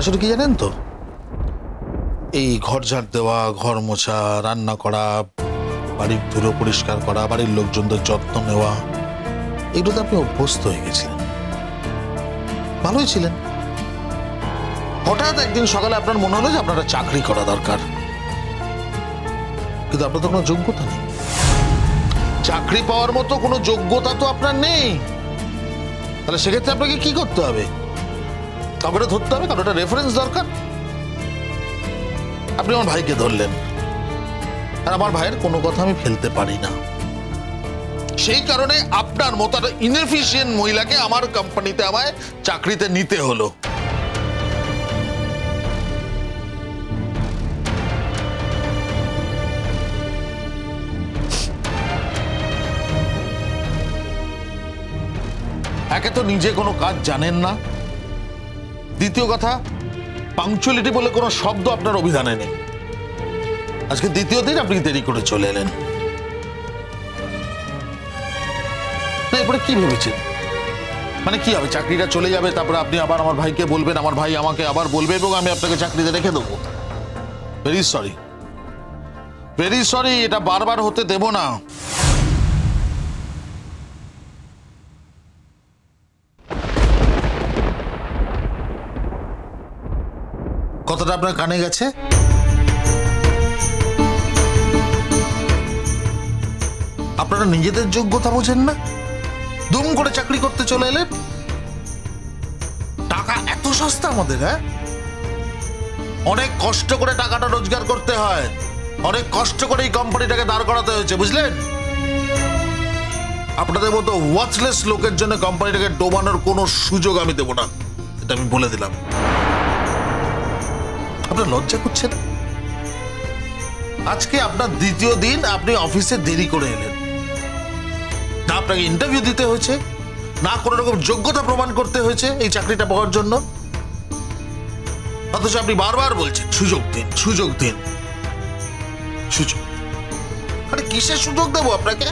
আসলে কি জানেন তো, এই ঘর ঝাড় দেওয়া, ঘর মোছা, রান্না করা, বাড়ির ধুলো পরিষ্কার করা, বাড়ির লোকজনদের যত্ন নেওয়া, এগুলোতে আপনি অভ্যস্ত হয়ে গেছিলেন, ভালোই ছিলেন। হঠাৎ একদিন সকালে আপনার মনে হলো যে আপনার চাকরি করা দরকার, কিন্তু আপনার তো কোনো যোগ্যতা নেই। চাকরি পাওয়ার মতো কোনো যোগ্যতা তো আপনার নেই। তাহলে সেক্ষেত্রে আপনাকে কি করতে হবে? কাউকে ধরতে হবে, কারো একটা রেফারেন্স দরকার। আপনি আমার ভাইকে ধরলেন, আর আমার ভাইয়ের কোনো কথা আমি ফেলতে পারি না, সেই কারণে আপনার মতো একটা ইনএফিশিয়েন্ট মহিলাকে আমার কোম্পানিতে আমায় চাকরিতে নিতে হলো। একে তো নিজে কোনো কাজ জানেন না, দ্বিতীয় কথা পাংচুয়ালিটি বলে কোনো শব্দ আপনার অভিধানে নেই। আজকে দ্বিতীয় দিন আপনি দেরি করে চলে এলেন। না, এরপরে কি ভেবেছেন? মানে কি হবে, চাকরিটা চলে যাবে, তারপরে আপনি আবার আমার ভাইকে বলবেন, আমার ভাই আমাকে আবার বলবে, এবং আমি আপনাকে চাকরিতে রেখে দেবো? ভেরি সরি, ভেরি সরি, এটা বারবার হতে দেব না। কথাটা আপনার কানে গেছে? আপনারা নিজেদের যোগ্যতা বোঝেন না, দুম করে চাকরি করতে চলে এলেন। টাকা এত সস্তা আমাদের? হ্যাঁ, অনেক কষ্ট করে টাকাটা রোজগার করতে হয়, অনেক কষ্ট করে এই কোম্পানিটাকে দাঁড় করাতে হয়েছে, বুঝলেন? আপনাদের মতো ওয়াচলেস লোকের জন্য কোম্পানিটাকে ডোবানোর কোনো সুযোগ আমি দেব না, এটা আমি বলে দিলাম। আপনার লজ্জা করছে না? আজকে আপনার দ্বিতীয় দিন, আপনি অফিসে দেরি করে এলেন, না আপনাকে ইন্টারভিউ দিতে হয়েছে, না কোনো রকম যোগ্যতা প্রমাণ করতে হয়েছে এই চাকরিটা পাওয়ার জন্য, অথচ আপনি বারবার বলছেন সুযোগ দিন, সুযোগ দিন, সুযোগ। আরে কিসের সুযোগ দেবো আপনাকে?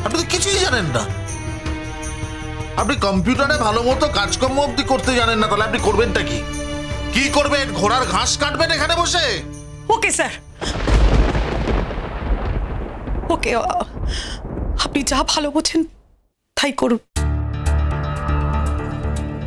আপনি তো কিছুই জানেন না। আপনি কম্পিউটারে ভালো মতো কাজকর্ম অব্দি করতে জানেন না, তাহলে আপনি করবেনটা কি? কি করবেন? ঘোড়ার ঘাস কাটবেন এখানে বসে? ওকে স্যার, ওকে, আপনি যা ভালো বোঝেন তাই করুন।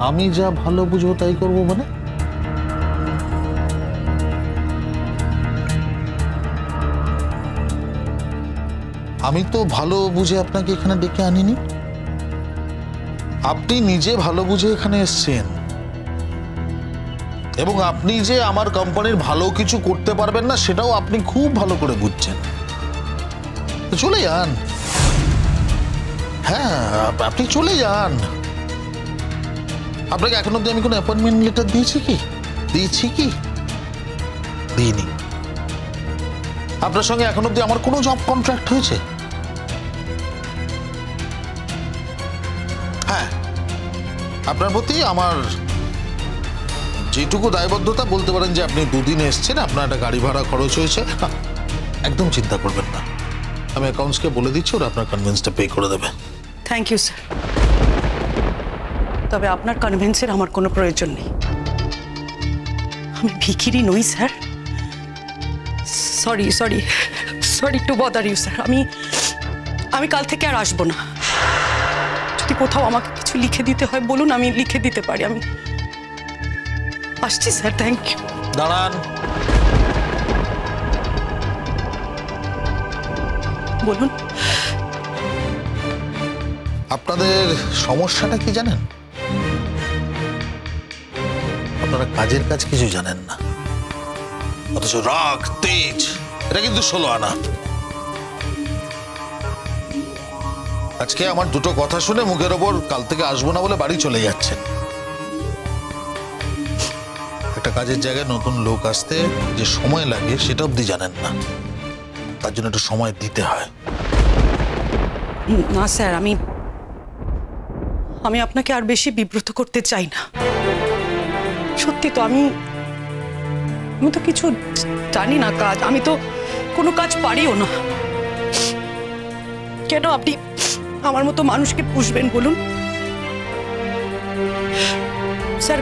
আমি যা ভালো বুঝবো তাই করবো মানে? আমি তো ভালো বুঝে আপনাকে এখানে ডেকে আনিনি, আপনি নিজে ভালো বুঝে এখানে এসেছেন, এবং আপনি যে আমার কোম্পানির ভালো কিছু করতে পারবেন না সেটাও আপনি খুব ভালো করে বুঝছেন। তো চলে যান, হ্যাঁ আপনি চলে যান। আপনাকে এখন অব্দি আমি কোনো অ্যাপয়েন্টমেন্ট লেটার দিয়েছি কি? দিইনি। আপনার সঙ্গে এখন অব্দি আমার কোনো জব কন্ট্রাক্ট হয়েছে? হ্যাঁ, আপনার প্রতি আমার যেটুকু দায়বদ্ধতা, বলতে পারেন যে আপনি দুদিন এসছেন, আপনার একটা গাড়ি ভাড়া খরচ হয়েছে, একদম চিন্তা করবেন না, আমি অ্যাকাউন্টসকে বলে দিচ্ছি, ওরা আপনার কনভেন্সটা পে করে দেবে। থ্যাংক ইউ স্যার, তবে আপনার কনভেন্সের আমার কোনো প্রয়োজন নেই। আমি ভিখিরি নই sir. Sorry sorry sorry to bother you sir. আমি কাল থেকে আর আসবো না। যদি কোথাও আমাকে কিছু লিখে দিতে হয় বলুন, আমি লিখে দিতে পারি। আমি আসছি স্যার, থ্যাংক ইউ। দাঁড়ান, বলুন। আপনাদের সমস্যাটা কি জানেন? আপনারা কাজের কাজ কিছু জানেন না, অথচ রাগ তেজ এটা কিন্তু 16 আনা। আজকে আমার দুটো কথা শুনে মুখের ওপর কাল থেকে আসবো না বলে বাড়ি চলে যাচ্ছেন। একটা কাজের জায়গায় নতুন লোক আসতে যে সময় লাগে সেটা অবধি জানেন না, তার জন্য একটু সময় দিতে হয়। না স্যার, আমি আপনাকে আর বেশি বিব্রত করতে চাই না। সত্যি তো আমি তো কিছু জানি না কাজ, আমি তো কোনো কাজ পারিও না। কেন আপনি আমার মতো মানুষকে পুষবেন বলুন? স্যার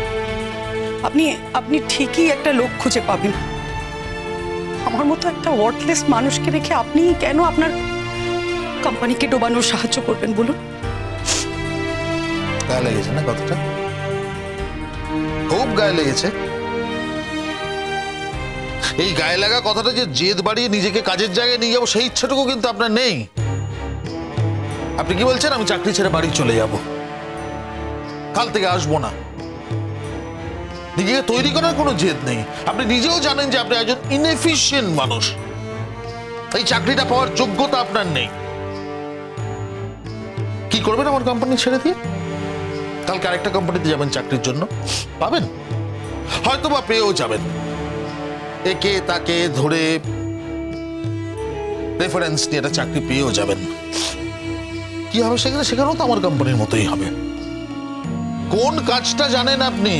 আপনি আপনি ঠিকই একটা লোক খুঁজে পাবেন। আমার মতো একটা ওয়ার্থলেস মানুষকে রেখে আপনি কেন আপনার কোম্পানিকে ডোবানোর সাহায্য করবেন বলুন? গায়ে লেগেছে না কথাটা? খুব গায়ে লেগেছে। এই গায়ে লাগা কথাটা যে জেদ বাড়িয়ে নিজেকে কাজের জায়গায় নিয়ে যাবো সেই ইচ্ছাটুকু কিন্তু আপনার নেই। আপনি কি বলছেন আমি চাকরি ছেড়ে বাড়ি চলে যাব, কাল থেকে আসবো না? নিজেকে তৈরি করার কোনো জেদ নেই। আপনি নিজেও জানেন যে আপনি একজন ইনএফিশিয়েন্ট মানুষ, এই চাকরিটা পাওয়ার যোগ্যতা আপনার নেই। কি করবেন আমার কোম্পানি ছেড়ে দিয়ে? কালকে আরেকটা কোম্পানিতে যাবেন চাকরির জন্য, পাবেন, হয়তো বা পেয়েও যাবেন। একে তাকে ধরে রেফারেন্স নিয়ে একটা চাকরি পেয়েও যাবেন। কি হবে সেখানে? সেখানেও তো আমার কোম্পানির মতোই হবে। কোন কাজটা জানেন আপনি?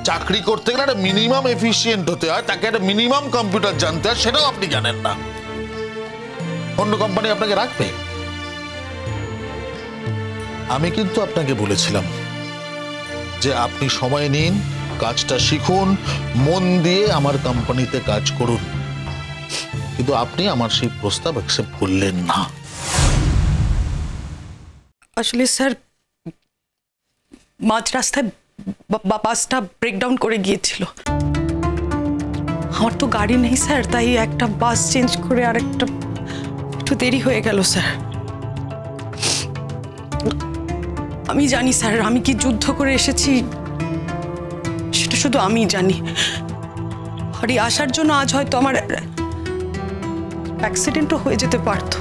চাকরি করতে গেলে একটা মিনিমাম এফিশিয়েন্ট হতে হয়, তাকে একটা মিনিমাম কম্পিউটার জানতে হয়, সেটাও আপনি জানেন না। অন্য কোম্পানি আপনাকে রাখবে? আমি কিন্তু আপনাকে বলেছিলাম যে আপনি সময় নিন, কাজটা শিখুন, মন দিয়ে আমার কোম্পানিতে কাজ করুন, কিন্তু আপনি আমার সেই প্রস্তাব অ্যাকসেপ্ট করলেন না। আসলে স্যার, মাঝ রাস্তায় বাসটা ব্রেকডাউন করে গিয়েছিল। আমার তো গাড়ি নেই স্যার, তাই একটা বাস চেঞ্জ করে আর একটু দেরি হয়ে গেল স্যার। আমি জানি স্যার, আমি কি যুদ্ধ করে এসেছি সেটা শুধু আমিই জানি। আর এই আসার জন্য আজ হয়তো আমার অ্যাক্সিডেন্টও হয়ে যেতে পারতো।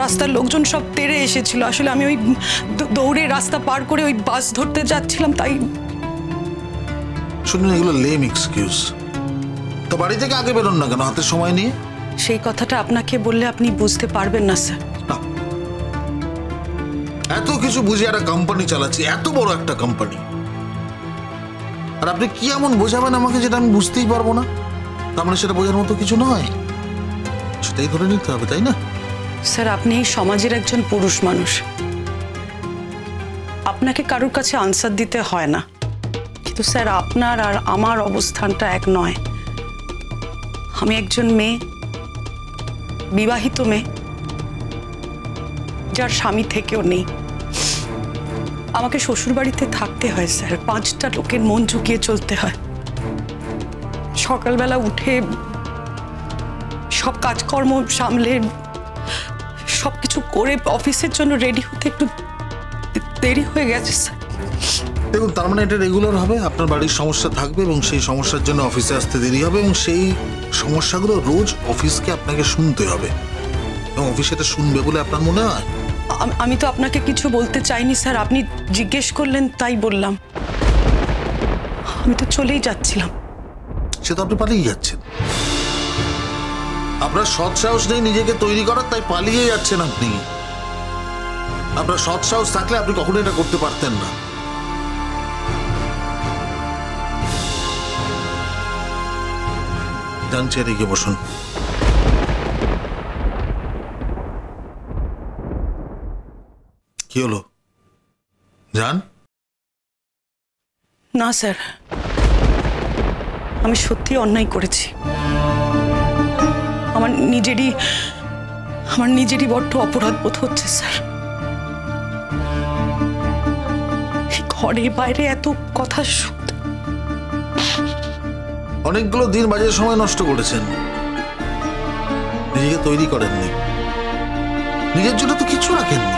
রাস্তার লোকজন সব তেড়ে এসেছিল। আসলে আমি ওই দৌড়ে রাস্তা পার করে ওই বাস ধরতে যাচ্ছিলাম, তাই। শুনুন, এগুলো লেম এক্সকিউজ। তো বাড়ি থেকে আগে বেরোন না কেন হাতে সময় নিয়ে? সেই কথাটা আপনাকে বললে আপনি বুঝতে পারবেন না স্যার। এত কিছু বুঝে একটা কোম্পানি চালাচ্ছি, এত বড় একটা কোম্পানি, আর আপনি কি এমন বোঝাবেন আমাকে যেটা আমি বুঝতেই পারবো না? তার মানে সেটা বোঝার মতো কিছু নয়, সেটাই ধরে নিতে হবে, তাই না? স্যার, আপনি এই সমাজের একজন পুরুষ মানুষ, আপনাকে কারোর কাছে আনসার দিতে হয় না। কিন্তু স্যার, আপনার আর আমার অবস্থানটা এক নয়। আমি একজন মেয়ে, বিবাহিত মেয়ে, যার স্বামী থেকেও নেই। আমাকে শ্বশুরবাড়িতে থাকতে হয় স্যার, 5টা লোকের মন ঝুঁকিয়ে চলতে হয়। সকালবেলা উঠে সব কাজকর্ম সামলে সবকিছু করে অফিসের জন্য রেডি হতে একটু দেরি হয়ে গেছে স্যার। দেখুন, তার মানে এটা রেগুলার হবে, আপনার বাড়ির সমস্যা থাকবে এবং সেই সমস্যার জন্য অফিসে আসতে দেরি হবে, এবং সেই সমস্যাগুলো রোজ অফিসকে আপনাকে শুনতে হবে, এবং অফিস এটা শুনবে বলে আপনার মনে হয়? আমি তো আপনাকে কিছু বলতে চাইনি স্যার, আপনি জিজ্ঞেস করলেন তাই বললাম। আমি তো চলেই যাচ্ছিলাম। সে তো আপনি পালিয়ে যাচ্ছেন। আপনার সৎ সাহস নেই নিজেকে তৈরি করার, তাই পালিয়ে যাচ্ছেন আপনি। আপনার সৎ সাহস থাকলে আপনি কখনো এটা করতে পারতেন না। যান, চেয়ারে গিয়ে বসুন। কি হলো? যান। না স্যার, আমি সত্যি অন্যায় করেছি। আমার নিজেরই বড্ড অপরাধ বোধ হচ্ছে স্যার। ঘরে বাইরে এত কথা শুনতে। অনেকগুলো দিন বাজে সময় নষ্ট করেছেন, নিজেকে তৈরি করেননি, নিজের জন্য তো কিছু রাখেননি।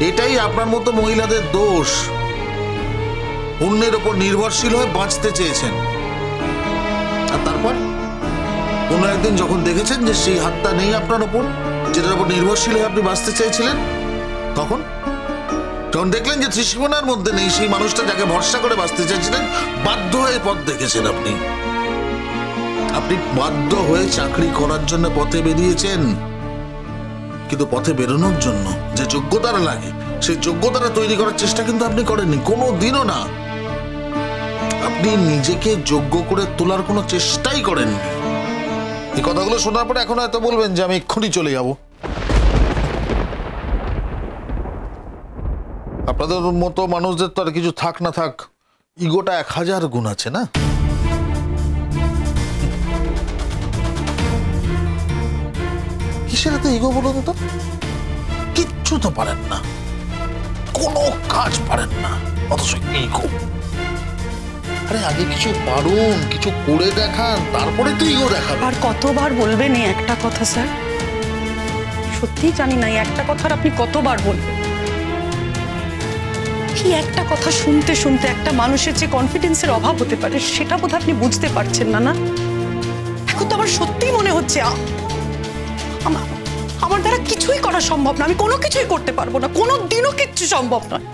এটাই আপনার মতো মহিলাদের দোষ। অন্যের ওপর নির্ভরশীল হয়ে বাঁচতে চেয়েছেন, আর তারপর কোনো একদিন যখন দেখেছেন যে সেই হাতটা নেই আপনার ওপর, যেটার উপর নির্ভরশীল হয়ে আপনি বাঁচতে চেয়েছিলেন, তখন যখন দেখলেন যে ত্রিসীমানার মধ্যে নেই সেই মানুষটা যাকে ভরসা করে বাঁচতে চেয়েছিলেন, বাধ্য হয়ে পথ দেখেছেন। আপনি বাধ্য হয়ে চাকরি করার জন্য পথে বেরিয়েছেন, কিন্তু পথে বেরোনোর জন্য যে যোগ্যতাটা লাগে সেই যোগ্যতাটা তৈরি করার চেষ্টা কিন্তু আপনি করেননি, কোনো দিনও না। আপনি নিজেকে যোগ্য করে তোলার কোনো চেষ্টাই করেননি। এই কথাগুলো শোনার পরে এখন হয়তো বলবেন যে আমি এক্ষুনি চলে যাব। আপনাদের মতো মানুষদের তো আর কিছু থাক না থাক ইগোটা 1000 গুণ আছে না। কিসের এত ইগো বলুন তো? কিচ্ছু তো পারেন না, কোনো কাজ পারেন না, অথচ ইগো। আরে আগে কিছু পারুন, কিছু করে দেখান, তারপরে তো ইগো দেখাবেন। আর কতবার বলবেন এই একটা কথা স্যার? সত্যিই জানি না এই একটা কথার আপনি কতবার বলবেন। এই একটা কথা শুনতে শুনতে একটা মানুষের যে কনফিডেন্সের অভাব হতে পারে সেটা বোধহয় আপনি বুঝতে পারছেন না। না, এখন তো আমার সত্যিই মনে হচ্ছে আমার দ্বারা কিছুই করা সম্ভব না, আমি কোনো কিছুই করতে পারবো না, কোনো দিনও কিচ্ছু সম্ভব নয়।